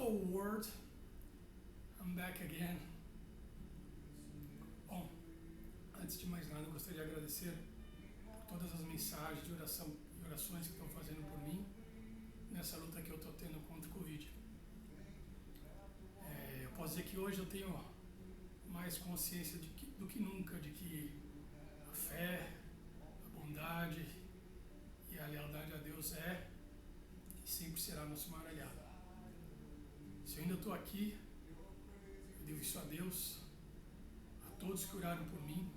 Hello world, I'm back again. Bom, antes de mais nada eu gostaria de agradecer por todas as mensagens de oração e orações que estão fazendo por mim nessa luta que eu estou tendo contra o Covid. Eu posso dizer que hoje eu tenho mais consciência do que nunca de que a fé, a bondade e a lealdade a Deus é e sempre será nosso maior aliado. Se eu ainda estou aqui, eu devo isso a Deus, a todos que oraram por mim,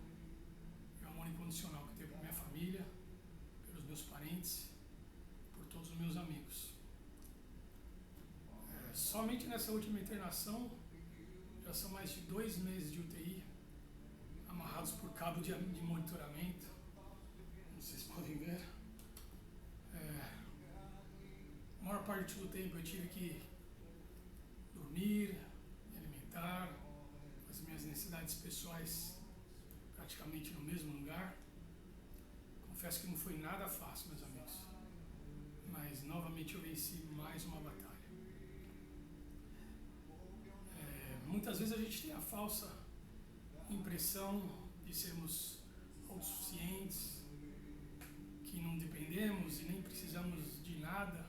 e o amor incondicional que eu tenho por minha família, pelos meus parentes, por todos os meus amigos. Somente nessa última internação, já são mais de 2 meses de UTI, amarrados por cabo de monitoramento, como vocês podem ver. A maior parte do tempo eu tive que dormir, me alimentar, as minhas necessidades pessoais praticamente no mesmo lugar. Confesso que não foi nada fácil, meus amigos, mas novamente eu venci mais uma batalha. Muitas vezes a gente tem a falsa impressão de sermos autossuficientes, que não dependemos e nem precisamos de nada,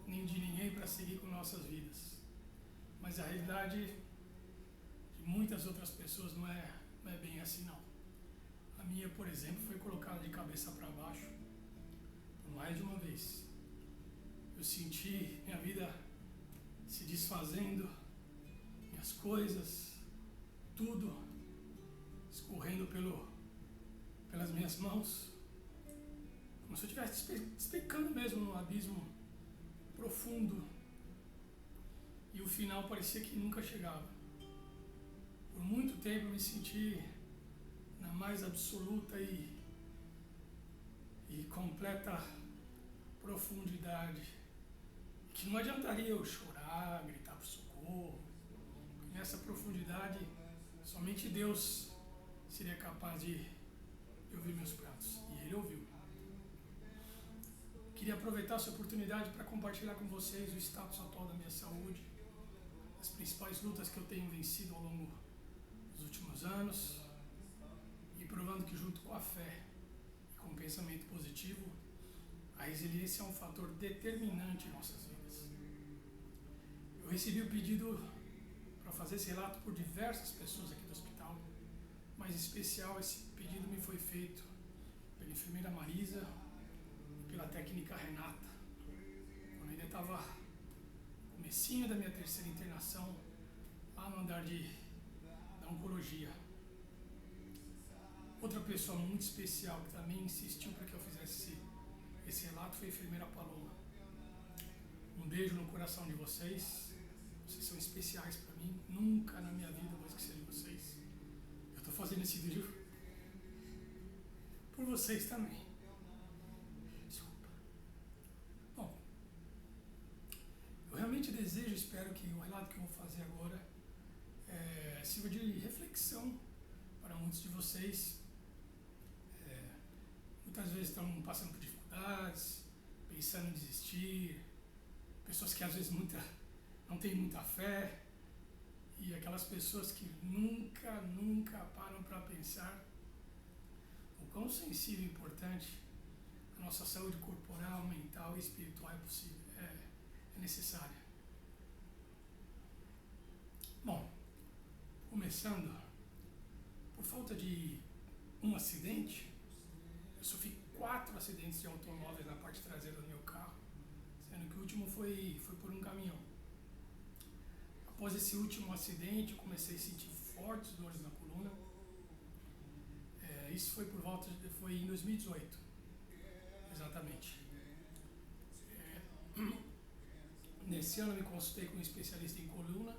nem de ninguém para seguir com nossas vidas. Mas a realidade de muitas outras pessoas não é bem assim não. A minha, por exemplo, foi colocada de cabeça para baixo por mais de uma vez. Eu senti minha vida se desfazendo, minhas coisas, tudo escorrendo pelas minhas mãos, como se eu estivesse despecando mesmo num abismo profundo, e o final parecia que nunca chegava. Por muito tempo eu me senti na mais absoluta e completa profundidade, que não adiantaria eu chorar, gritar por socorro. Nessa profundidade, somente Deus seria capaz de ouvir meus prantos, e Ele ouviu. Queria aproveitar essa oportunidade para compartilhar com vocês o status atual da minha saúde, as principais lutas que eu tenho vencido ao longo dos últimos anos, e provando que junto com a fé e com o pensamento positivo, a resiliência é um fator determinante em nossas vidas. Eu recebi o pedido para fazer esse relato por diversas pessoas aqui do hospital, mas em especial esse pedido me foi feito pela enfermeira Marisa e pela técnica Renata, quando ainda estava no comecinho da minha 3ª internação, lá no andar da oncologia. Outra pessoa muito especial que também insistiu para que eu fizesse esse relato foi a enfermeira Paloma. Um beijo no coração de vocês. Vocês são especiais para mim. Nunca na minha vida vou esquecer de vocês. Eu estou fazendo esse vídeo por vocês também. Desculpa. Bom, eu realmente desejo, espero que o relato que eu vou fazer agora sirva de reflexão para muitos de vocês. Muitas vezes estão passando por dificuldades, pensando em desistir, pessoas que às vezes não têm muita fé, e aquelas pessoas que nunca param para pensar o quão sensível e importante a nossa saúde corporal, mental e espiritual é necessária. Bom, começando, por falta de um acidente, eu sofri 4 acidentes de automóveis na parte traseira do meu carro, sendo que o último foi por um caminhão. Após esse último acidente, eu comecei a sentir fortes dores na coluna. Isso foi em 2018, exatamente. Nesse ano eu me consultei com um especialista em coluna,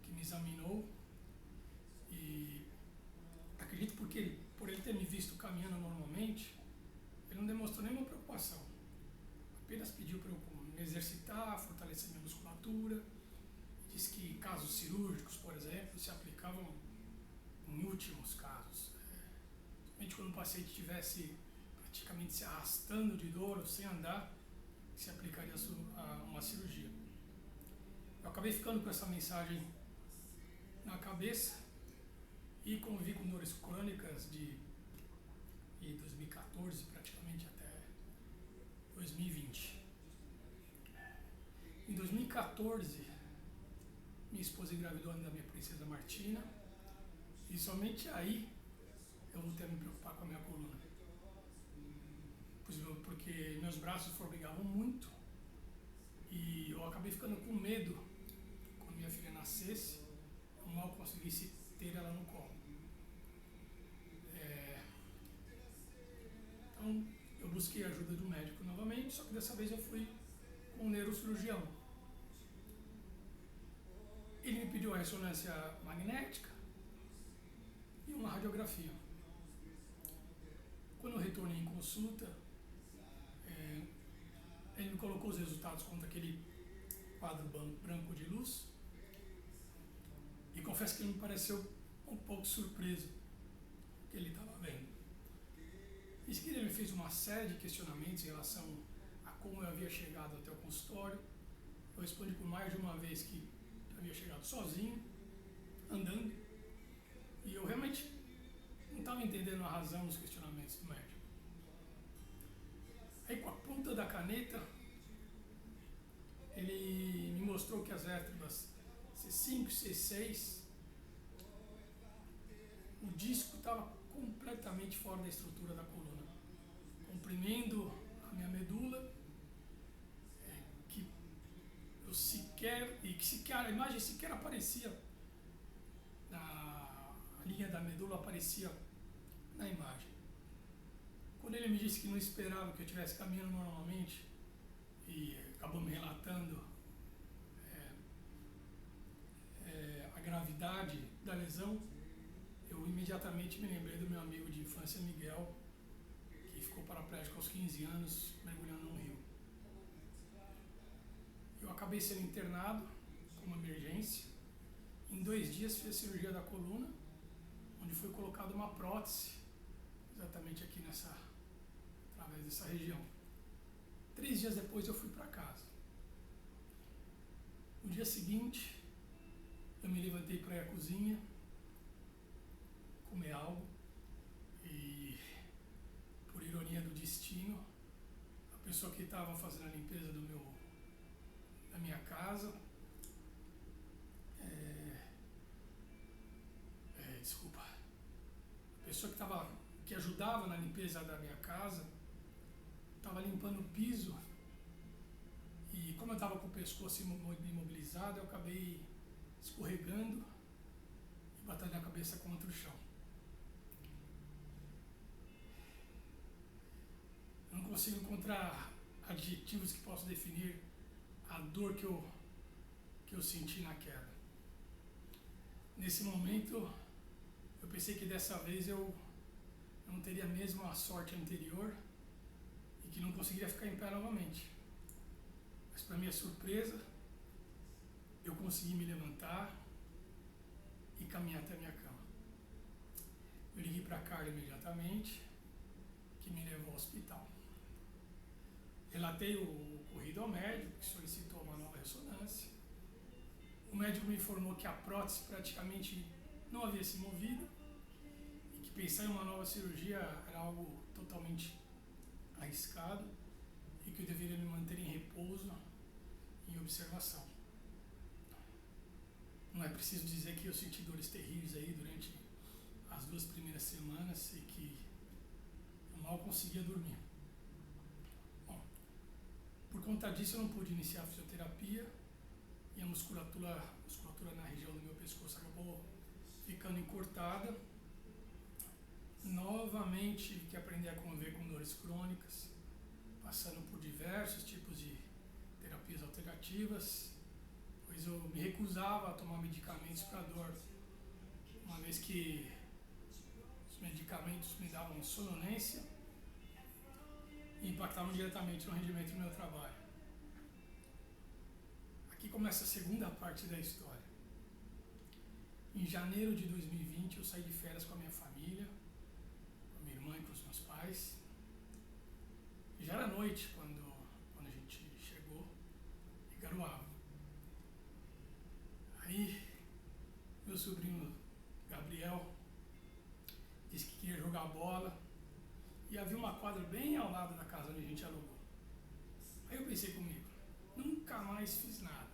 que me examinou, e acredito por ele ter me visto caminhando normalmente, ele não demonstrou nenhuma preocupação. Apenas pediu para eu me exercitar, fortalecer minha musculatura. Disse que casos cirúrgicos, por exemplo, se aplicavam em últimos casos. Somente quando o paciente estivesse praticamente se arrastando de dor ou sem andar, se aplicaria a uma cirurgia. Eu acabei acabei ficando com essa mensagem na cabeça e convivi com dores crônicas de 2014 praticamente até 2020. Em 2014, minha esposa engravidou da minha princesa Martina e somente aí eu voltei a me preocupar com a minha coluna. Porque meus braços formigavam muito e eu acabei ficando com medo quando minha filha nascesse, eu mal conseguisse ter ela no colo. Então eu busquei a ajuda do médico novamente, só que dessa vez eu fui com um neurocirurgião. Ele me pediu a ressonância magnética e uma radiografia. Quando eu retornei em consulta, ele me colocou os resultados contra aquele quadro branco de luz e confesso que ele me pareceu um pouco surpreso que ele estava vendo. Em seguida ele me fez uma série de questionamentos em relação a como eu havia chegado até o consultório. Eu respondi por mais de uma vez que eu havia chegado sozinho, andando, e eu realmente não estava entendendo a razão dos questionamentos do médico. Aí com a ponta da caneta, ele me mostrou que as vértebras C5 e C6, o disco estava completamente fora da estrutura da coluna, comprimindo a minha medula, a imagem sequer aparecia, a linha da medula aparecia na imagem. Quando ele me disse que não esperava que eu estivesse caminhando normalmente e acabou me relatando a gravidade da lesão, eu imediatamente me lembrei do meu amigo de infância, Miguel, que ficou paraplégico aos 15 anos mergulhando num rio. Eu acabei sendo internado com uma emergência. Em 2 dias fiz a cirurgia da coluna, onde foi colocada uma prótese, exatamente aqui através dessa região. 3 dias depois eu fui para casa. No dia seguinte, eu me levantei para ir à cozinha, comer algo, e por ironia do destino, a pessoa que estava fazendo a limpeza da minha casa, a pessoa que ajudava na limpeza da minha casa, estava limpando o piso, e como eu estava com o pescoço imobilizado, eu acabei escorregando e batendo a cabeça contra o chão. Eu não consigo encontrar adjetivos que possam definir a dor que eu senti na queda. Nesse momento, eu pensei que dessa vez eu não teria mesmo a sorte anterior e que não conseguiria ficar em pé novamente. Mas, para minha surpresa, eu consegui me levantar e caminhar até a minha cama. Eu liguei para a Carla imediatamente, que me levou ao hospital. Relatei o ocorrido ao médico, que solicitou uma nova ressonância. O médico me informou que a prótese praticamente não havia se movido e que pensar em uma nova cirurgia era algo totalmente arriscado e que eu deveria me manter em repouso, em observação. Não é preciso dizer que eu senti dores terríveis aí durante as 2 primeiras semanas e que eu mal conseguia dormir. Bom, por conta disso eu não pude iniciar a fisioterapia e a musculatura na região do meu pescoço acabou ficando encurtada. Novamente tive que aprender a conviver com dores crônicas, passando por diversos tipos de terapias alternativas, pois eu me recusava a tomar medicamentos para dor, uma vez que os medicamentos me davam sonolência e impactavam diretamente no rendimento do meu trabalho. Aqui começa a segunda parte da história. Em janeiro de 2020 eu saí de férias com a minha família, com a minha irmã e com os meus pais. Já era noite quando a gente chegou em Garuava. meu sobrinho Gabriel disse que queria jogar bola e havia uma quadra bem ao lado da casa onde a gente alugou. Aí eu pensei comigo, nunca mais fiz nada.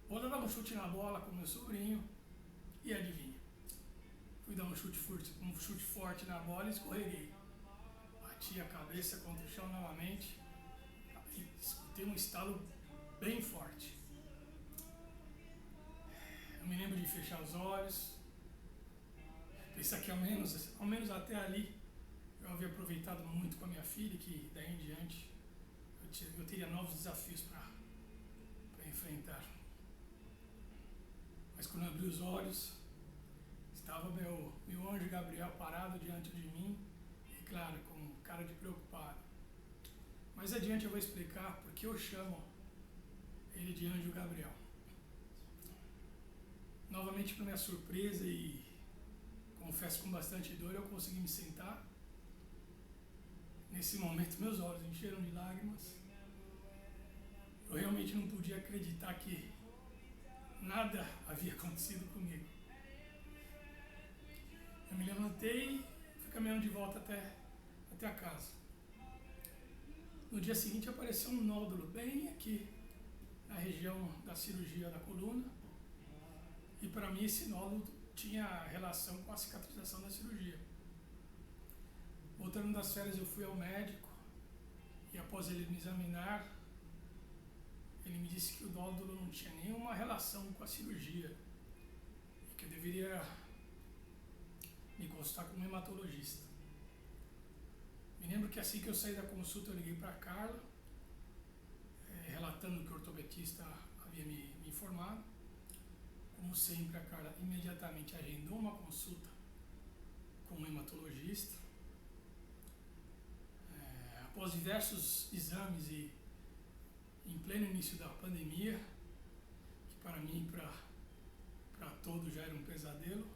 Vou dar um chute na bola com meu sobrinho e adivinha. Fui dar um chute forte na bola e escorreguei. Bati a cabeça contra o chão novamente e escutei um estalo bem forte. Eu me lembro de fechar os olhos, pensar que ao menos até ali eu havia aproveitado muito com a minha filha, que daí em diante eu teria novos desafios para enfrentar. Mas quando eu abri os olhos, estava meu anjo Gabriel parado diante de mim, e claro, com cara de preocupado. Mais adiante eu vou explicar porque eu chamo ele de anjo Gabriel. Novamente, para minha surpresa e confesso com bastante dor, eu consegui me sentar. Nesse momento, meus olhos encheram de lágrimas. Eu realmente não podia acreditar que nada havia acontecido comigo. Eu me levantei e fui caminhando de volta até a casa. No dia seguinte apareceu um nódulo bem aqui, na região da cirurgia da coluna. E para mim esse nódulo tinha relação com a cicatrização da cirurgia. Voltando das férias eu fui ao médico e após ele me examinar, ele me disse que o nódulo não tinha nenhuma relação com a cirurgia e que eu deveria me consultar com um hematologista. Me lembro que assim que eu saí da consulta eu liguei para a Carla, relatando o que o ortopedista havia me informado. Como sempre, a Carla imediatamente agendou uma consulta com um hematologista. Após diversos exames e em pleno início da pandemia, que para mim e para todos já era um pesadelo,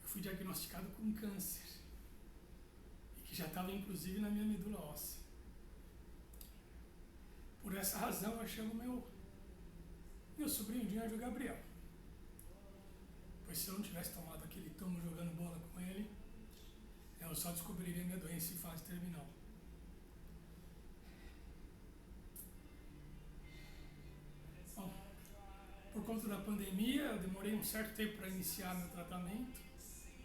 eu fui diagnosticado com câncer, e que já estava inclusive na minha medula óssea. Por essa razão eu chamo meu sobrinho de anjo Gabriel. Pois se eu não tivesse tomado aquele tomo jogando bola com ele, eu só descobriria minha doença em fase terminal. Bom, por conta da pandemia, eu demorei um certo tempo para iniciar meu tratamento,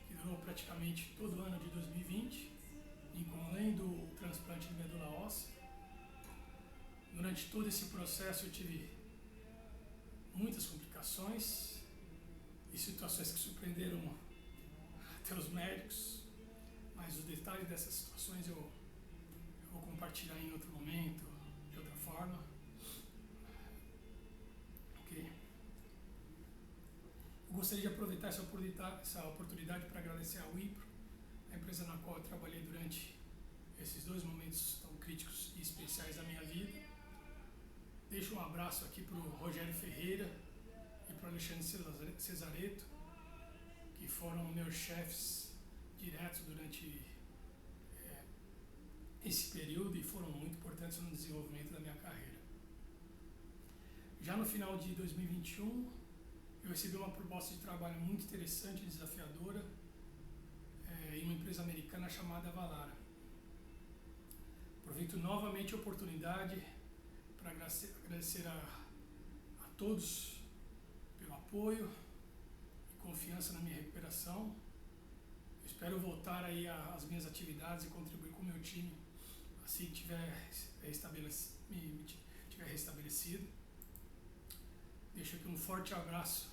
que durou praticamente todo o ano de 2020, incluindo o transplante de medula óssea. Durante todo esse processo eu tive muitas complicações e situações que surpreenderam até os médicos, mas os detalhes dessas situações eu vou compartilhar em outro momento, de outra forma. Ok? Eu gostaria de aproveitar essa oportunidade para agradecer à Wipro, a empresa na qual eu trabalhei durante esses 2 momentos tão críticos e especiais da minha vida. Deixo um abraço aqui para o Rogério Ferreira e para o Alexandre Cesareto, que foram meus chefes diretos durante esse período e foram muito importantes no desenvolvimento da minha carreira. Já no final de 2021, eu recebi uma proposta de trabalho muito interessante e desafiadora em uma empresa americana chamada Avalara. Aproveito novamente a oportunidade para agradecer a todos pelo apoio e confiança na minha recuperação. Eu espero voltar aí às minhas atividades e contribuir com o meu time assim que tiver restabelecido. Deixo aqui um forte abraço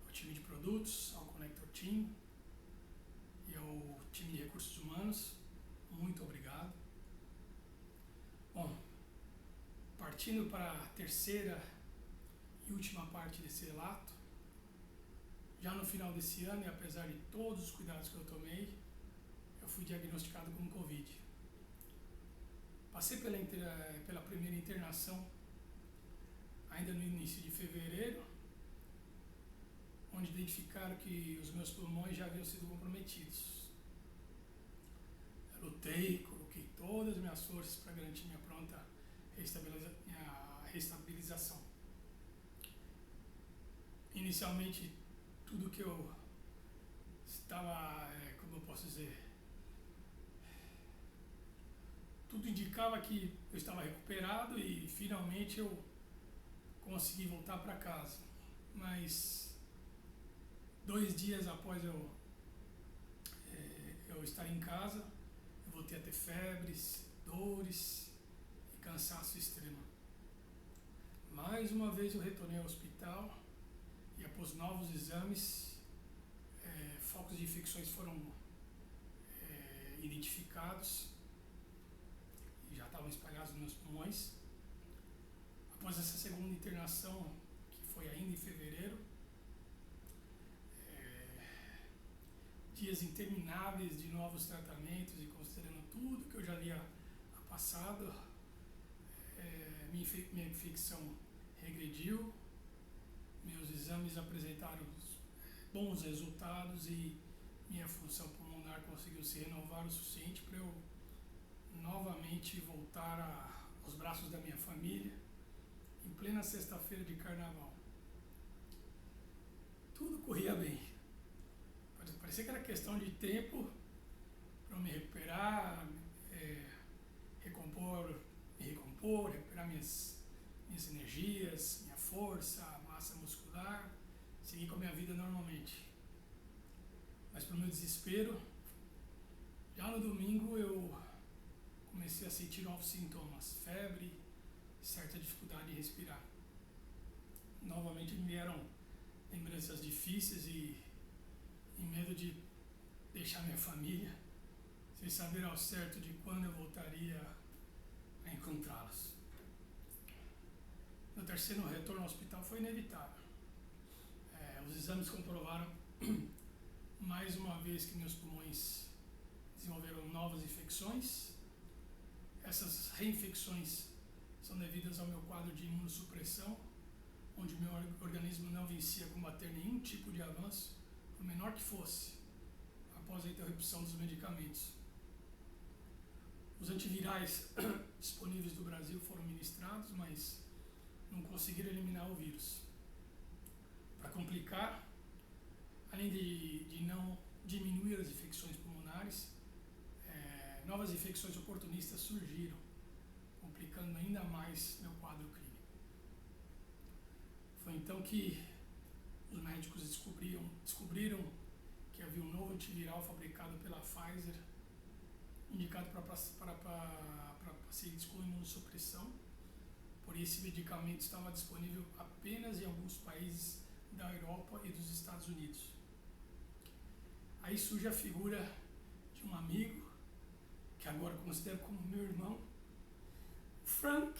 ao time de produtos, ao Connector Team e ao time de recursos humanos. Muito obrigado. Bom, partindo para a terceira e última parte desse relato, já no final desse ano, e apesar de todos os cuidados que eu tomei, eu fui diagnosticado com Covid. Passei pela primeira internação ainda no início de fevereiro, onde identificaram que os meus pulmões já haviam sido comprometidos. Eu lutei, coloquei todas as minhas forças para garantir minha pronta restabilização. Em Inicialmente, tudo que eu estava, como eu posso dizer, tudo indicava que eu estava recuperado e finalmente eu consegui voltar para casa. Mas 2 dias após eu estar em casa, eu voltei a ter febres, dores e cansaço extremo. Mais uma vez eu retornei ao hospital e após novos exames, focos de infecções foram identificados e já estavam espalhados nos meus pulmões. Após essa segunda internação, que foi ainda em fevereiro, dias intermináveis de novos tratamentos e considerando tudo que eu já havia passado, minha infecção regrediu, meus exames apresentaram bons resultados e minha função pulmonar conseguiu se renovar o suficiente para eu novamente voltar aos braços da minha família em plena sexta-feira de carnaval. Tudo corria bem. Parecia que era questão de tempo para eu me recuperar, recuperar minhas energias, minha força, massa muscular, seguir com a minha vida normalmente. Mas para o meu desespero, já no domingo eu comecei a sentir novos sintomas, febre, certa dificuldade de respirar. Novamente me vieram lembranças difíceis e medo de deixar minha família, sem saber ao certo de quando eu voltaria a encontrá-los. Meu terceiro retorno ao hospital foi inevitável. Os exames comprovaram mais uma vez que meus pulmões desenvolveram novas infecções. Essas reinfecções são devidas ao meu quadro de imunossupressão, onde meu organismo não vencia combater nenhum tipo de avanço, por menor que fosse, após a interrupção dos medicamentos. Os antivirais disponíveis do Brasil foram ministrados, mas não conseguiram eliminar o vírus. Para complicar, além de não diminuir as infecções pulmonares, novas infecções oportunistas surgiram, complicando ainda mais meu quadro clínico. Foi então que os médicos descobriram que havia um novo antiviral fabricado pela Pfizer, indicado para pacientes com imunossupressão. Porém, esse medicamento estava disponível apenas em alguns países da Europa e dos Estados Unidos. Aí surge a figura de um amigo, que agora considero como meu irmão, Frank.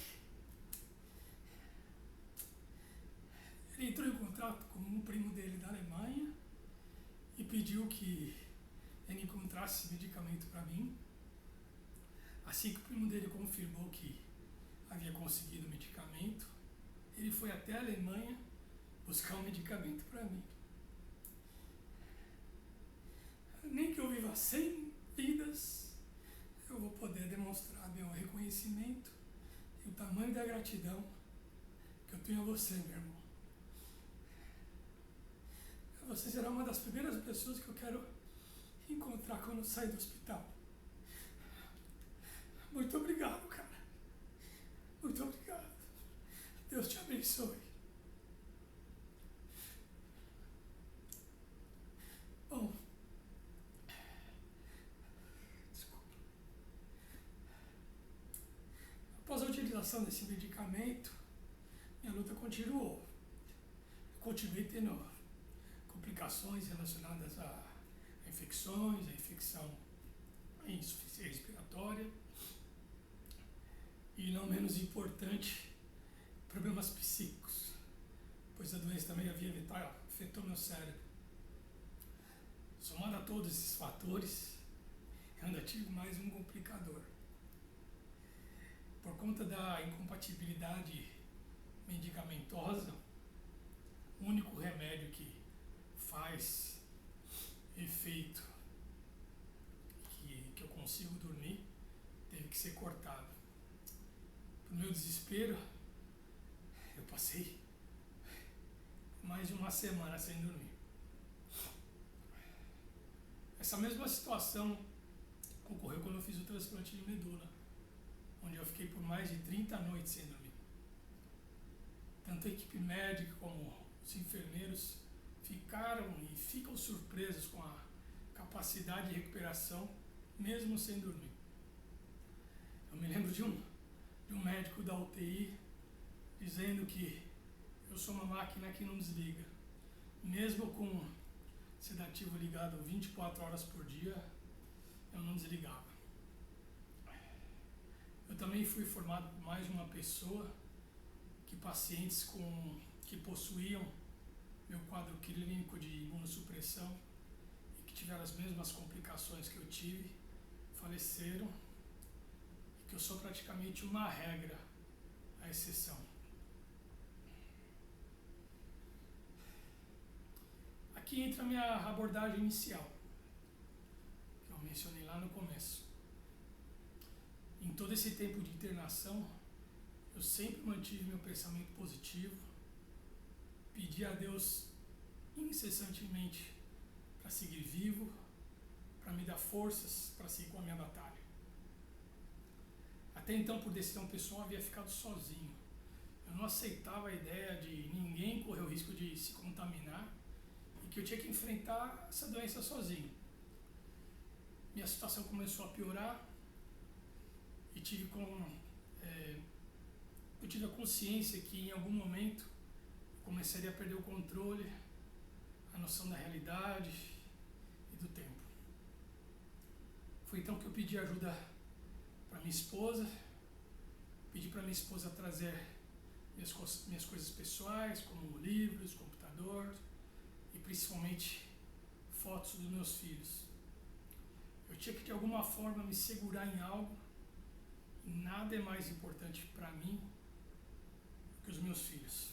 Ele entrou em contato com um primo dele da Alemanha e pediu que ele encontrasse esse medicamento para mim. Assim que o primo dele confirmou que havia conseguido o medicamento, ele foi até a Alemanha buscar um medicamento para mim. Nem que eu viva 100 vidas, eu vou poder demonstrar meu reconhecimento e o tamanho da gratidão que eu tenho a você, meu irmão. Você será uma das primeiras pessoas que eu quero encontrar quando eu sair do hospital. Muito obrigado, cara. Muito obrigado. Deus te abençoe. Bom, desculpa. Após a utilização desse medicamento, minha luta continuou. Eu continuei tendo complicações relacionadas a infecções, a infecção em insuficiência respiratória e, não menos importante, problemas psíquicos, pois a doença também afetou meu cérebro. Somado a todos esses fatores, eu ainda tive mais um complicador. Por conta da incompatibilidade medicamentosa, o único remédio que faz efeito que eu consigo dormir teve que ser cortado. Para o meu desespero, eu passei mais de uma semana sem dormir. Essa mesma situação ocorreu quando eu fiz o transplante de medula, onde eu fiquei por mais de 30 noites sem dormir. Tanto a equipe médica como os enfermeiros ficaram e ficam surpresos com a capacidade de recuperação, mesmo sem dormir. Eu me lembro de um médico da UTI dizendo que eu sou uma máquina que não desliga. Mesmo com sedativo ligado 24 horas por dia, eu não desligava. Eu também fui formado por mais de uma pessoa que pacientes que possuíam meu quadro clínico de imunossupressão e que tiveram as mesmas complicações que eu tive, faleceram, e que eu sou praticamente uma regra, a exceção. Aqui entra a minha abordagem inicial, que eu mencionei lá no começo. Em todo esse tempo de internação, eu sempre mantive meu pensamento positivo, pedi a Deus incessantemente para seguir vivo, para me dar forças para seguir com a minha batalha. Até então, por decisão pessoal, havia ficado sozinho. Eu não aceitava a ideia de ninguém correr o risco de se contaminar e que eu tinha que enfrentar essa doença sozinho. Minha situação começou a piorar e eu tive a consciência que em algum momento eu começaria a perder o controle, a noção da realidade e do tempo. Foi então que eu pedi ajuda para minha esposa, pedi para minha esposa trazer minhas coisas pessoais, como livros, computador e principalmente fotos dos meus filhos. Eu tinha que de alguma forma me segurar em algo, e nada é mais importante para mim do que os meus filhos.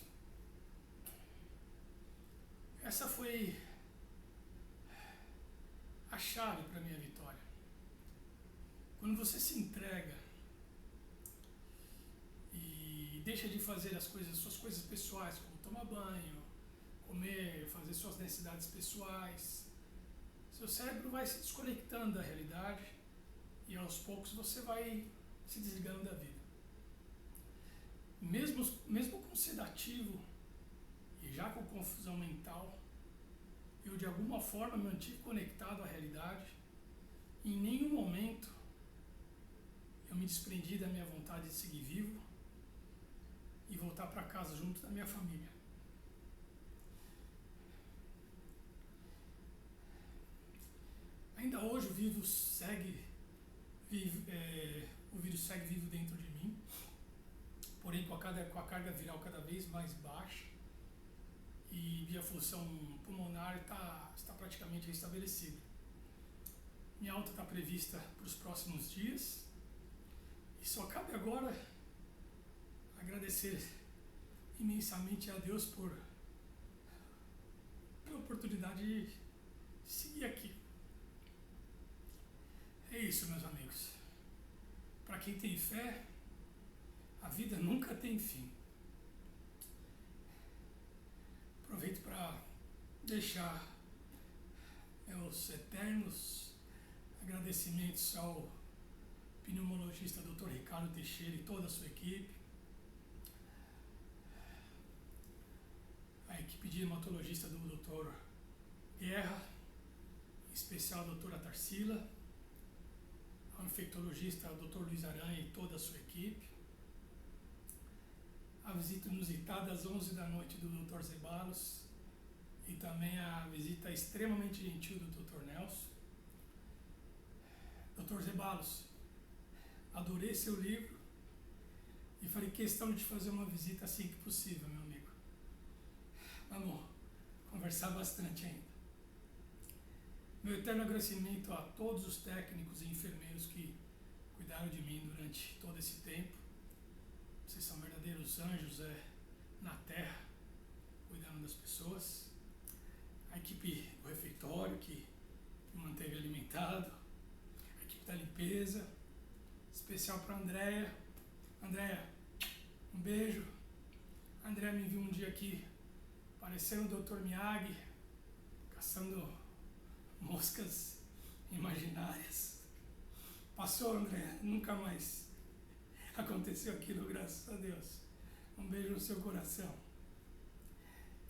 Essa foi a chave para a minha vitória. Quando você se entrega e deixa de fazer suas coisas pessoais, como tomar banho, comer, fazer suas necessidades pessoais, seu cérebro vai se desconectando da realidade e aos poucos você vai se desligando da vida. Mesmo com sedativo e já com confusão mental, eu de alguma forma me mantive conectado à realidade e em nenhum momento eu me desprendi da minha vontade de seguir vivo e voltar para casa junto da minha família. Ainda hoje o vírus segue vivo dentro de mim, porém com a carga viral cada vez mais baixa e minha função pulmonar está praticamente restabelecida. Minha alta está prevista para os próximos dias e só cabe agora agradecer imensamente a Deus pela oportunidade de seguir aqui. É isso, meus amigos. Para quem tem fé, a vida nunca tem fim. Aproveito para deixar meus eternos agradecimentos ao pneumologista Dr. Ricardo Teixeira e toda a sua equipe, a equipe de hematologista do Dr. Guerra, em especial a doutora Tarsila, ao infectologista Dr. Luiz Aranha e toda a sua equipe, a visita inusitada às 11 da noite do Dr. Zeballos e também a visita extremamente gentil do Dr. Nelson. Dr. Zeballos, adorei seu livro e farei questão de te fazer uma visita assim que possível, meu amigo. Vamos conversar bastante ainda. Meu eterno agradecimento a todos os técnicos e enfermeiros que cuidaram de mim durante todo esse tempo. Vocês são verdadeiros anjos na terra, cuidando das pessoas. A equipe do refeitório que me manteve alimentado. A equipe da limpeza. Especial para a Andréia. Andréia, um beijo. A Andréia me enviou um dia aqui parecendo o Dr. Miyagi, caçando moscas imaginárias. Passou, André, nunca mais aconteceu aquilo, graças a Deus. Um beijo no seu coração.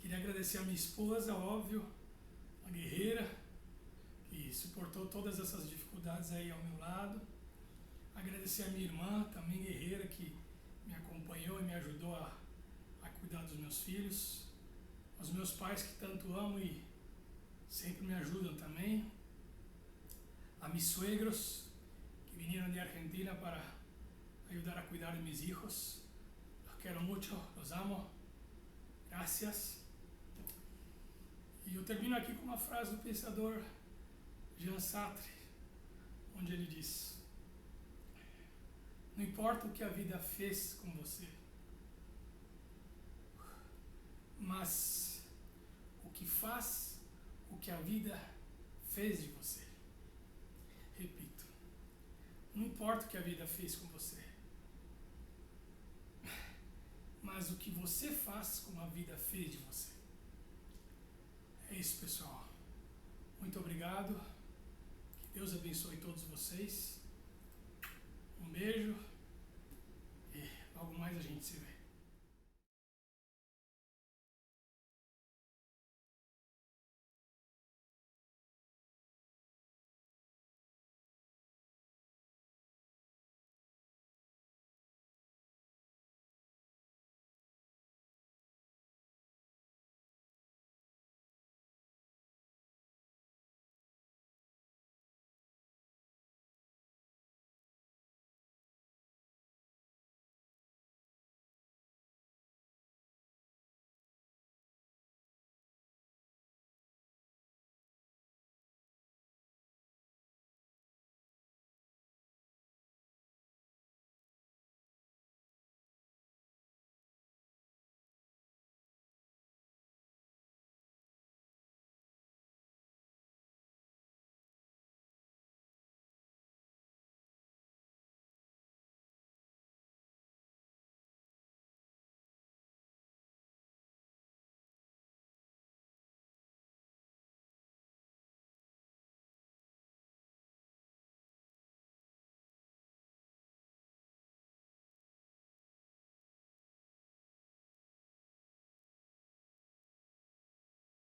Queria agradecer a minha esposa, óbvio, a guerreira, que suportou todas essas dificuldades aí ao meu lado. Agradecer a minha irmã, também guerreira, que me acompanhou e me ajudou a cuidar dos meus filhos. Aos meus pais, que tanto amo e sempre me ajudam também. A mis suegros, que vinieron de Argentina para ayudar a cuidar de mis hijos. Los quiero mucho, los amo. Gracias. E eu termino aqui com uma frase do pensador Jean Sartre, onde ele diz: não importa o que a vida fez com você, mas o que faz o que a vida fez de você. Repito, não importa o que a vida fez com você, mas o que você faz com a vida fez de você. É isso, pessoal. Muito obrigado. Que Deus abençoe todos vocês. Um beijo e logo mais a gente se vê.